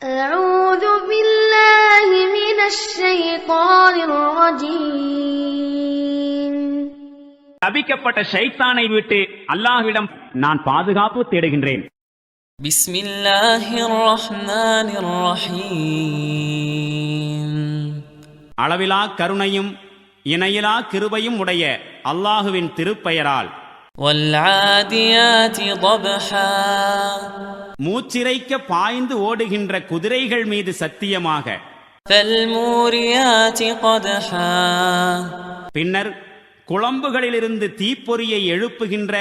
أعوذ بالله من الشيطان الرجيم. சபிக்கப்பட்ட ஷைத்தானை விட்டு அல்லாஹ்விடம் நான் பாதுகாப்பு தேடுகின்றேன். பிஸ்மில்லாஹிர் ரஹ்மானிர் ரஹீம். அளவிலா கருணையும் இணையிலா கிருபையும் உடைய அல்லாஹுவின் திருப்பெயரால். வல்ஆதியாதி ضبحا. மூச்சிறைக்க பாய்ந்து ஓடுகின்ற குதிரைகள் மீது சத்தியமாக. ஃபல்மூரியாதி قدحا. பின்னர் குளம்புகளிலிருந்து தீப்பொறியை எழுப்புகின்ற.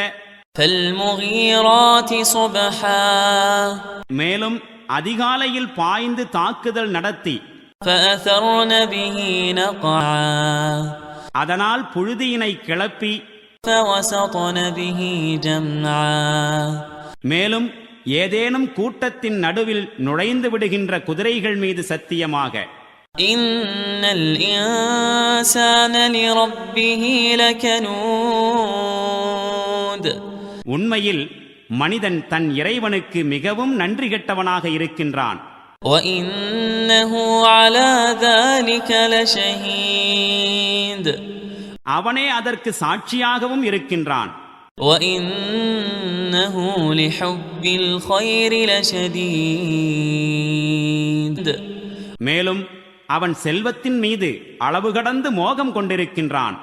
ஃபல்முகீராதி சுபஹா. மேலும் அதிகாலையில் பாய்ந்து தாக்குதல் நடத்தி. ஃபஅஸர்ன பிஹி நக்ஆ. அதனால் புழுதியினை கிளப்பி. ஃபவஸத்ன பிஹி ஜம்ஆ. மேலும் ஏதேனும் கூட்டத்தின் நடுவில் நுழைந்து விடுகின்ற குதிரைகள் மீது சத்தியமாக. இன்னல் இன்சான லிரப்பிஹி லகனூத். உண்மையில் மனிதன் தன் இறைவனுக்கு மிகவும் நன்றி கெட்டவனாக இருக்கின்றான். வஇன்னஹு அலா ذلك லஷஹீத். அவனே அதற்கு சாட்சியாகவும் இருக்கின்றான். وَإِنَّهُ لِحُبِّ الْخَيْرِ لَشَدِيدٌ. மேலும் அவன் செல்வத்தின் மீது அளவு கடந்து மோகம் கொண்டிருக்கின்றான்.